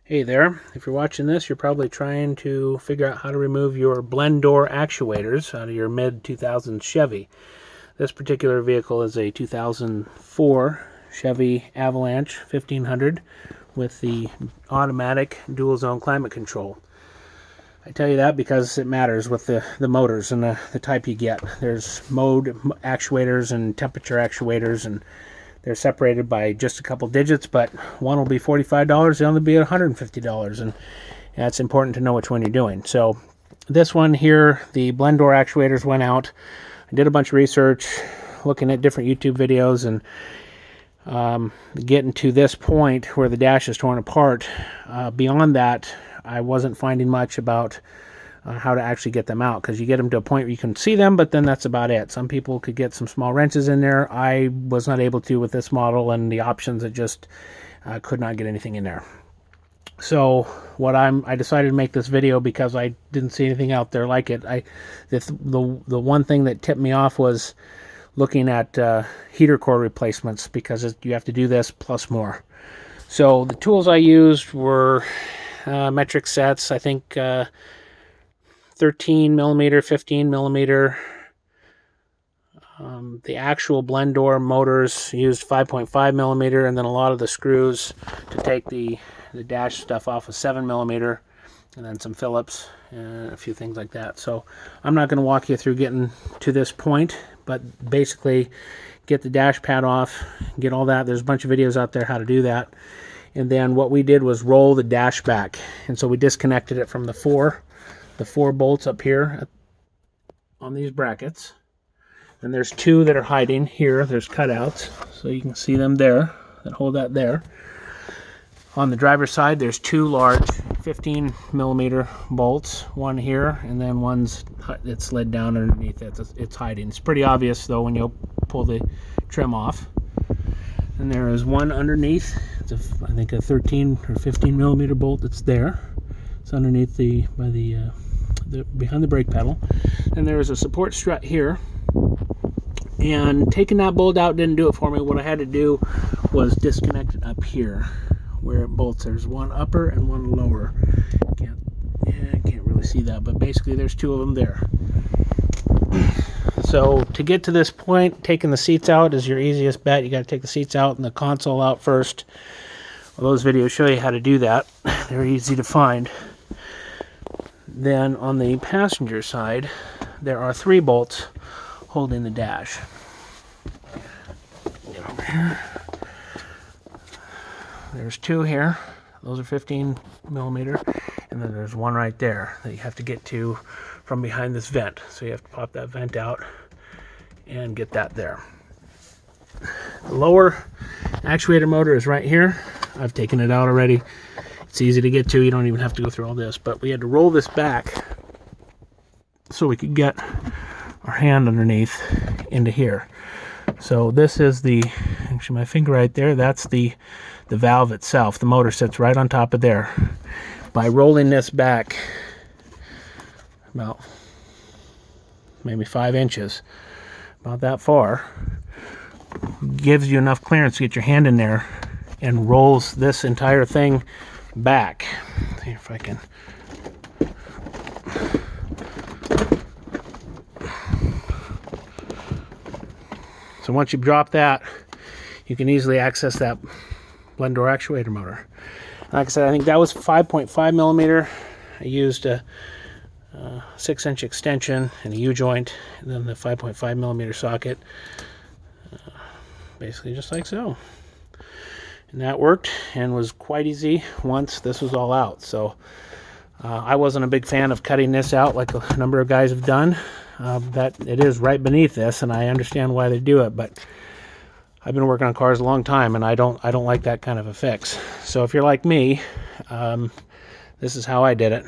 Hey there, if you're watching this, you're probably trying to figure out how to remove your blend door actuators out of your mid-2000s Chevy. This particular vehicle is a 2004 Chevy Avalanche 1500 with the automatic dual zone climate control. I tell you that because it matters with the motors and the type you get. There's mode actuators and temperature actuators, and they're separated by just a couple digits, but one will be $45, the other will be $150, and that's important to know which one you're doing. So this one here, the blend door actuators went out. I did a bunch of research, looking at different YouTube videos, and getting to this point where the dash is torn apart. Beyond that, I wasn't finding much about how to actually get them out, because you get them to a point where you can see them, but then that's about it. Some people could get some small wrenches in there. I was not able to with this model, and the options, it just could not get anything in there. So I decided to make this video because I didn't see anything out there like it. The one thing that tipped me off was looking at heater core replacements, because you have to do this plus more. So the tools I used were metric sets. I think 13 millimeter, 15 millimeter. The actual blend door motors used 5.5 millimeter, and then a lot of the screws to take the dash stuff off of 7 millimeter, and then some Phillips and a few things like that. So I'm not going to walk you through getting to this point, but basically get the dash pad off, get all that. There's a bunch of videos out there how to do that. And then what we did was roll the dash back, and so we disconnected it from the four bolts up here on these brackets. And there's two that are hiding here. There's cutouts, so you can see them there, that hold that there. On the driver's side, there's two large 15 millimeter bolts, one here, and then one's it's slid down underneath it. It's hiding. It's pretty obvious though when you pull the trim off. And there is one underneath. It's I think a 13 or 15 millimeter bolt that's there. It's underneath behind the brake pedal. And there is a support strut here. And taking that bolt out didn't do it for me. What I had to do was disconnect it up here where it bolts. There's one upper and one lower. I can't really see that, but basically there's two of them there. So to get to this point, taking the seats out is your easiest bet. You got to take the seats out and the console out first. Well, those videos show you how to do that. They're easy to find. Then on the passenger side, there are 3 bolts holding the dash. Get over here. There's 2 here. Those are 15 millimeter. And then there's one right there that you have to get to from behind this vent. So you have to pop that vent out and get that there. The lower actuator motor is right here. I've taken it out already. It's easy to get to. You don't even have to go through all this. But we had to roll this back so we could get our hand underneath into here. So this is actually my finger right there, that's the valve itself. The motor sits right on top of there. By rolling this back about maybe 5 inches, about that far, gives you enough clearance to get your hand in there and rolls this entire thing back. Let's see if I can. So once you drop that, you can easily access that blend door actuator motor. Like I said, I think that was 5.5 millimeter. I used a 6-inch extension and a U-joint, and then the 5.5 millimeter socket, basically just like so. And that worked and was quite easy once this was all out. So I wasn't a big fan of cutting this out like a number of guys have done. That it is right beneath this, and I understand why they do it, but I've been working on cars a long time, and I don't like that kind of a fix. So if you're like me, this is how I did it.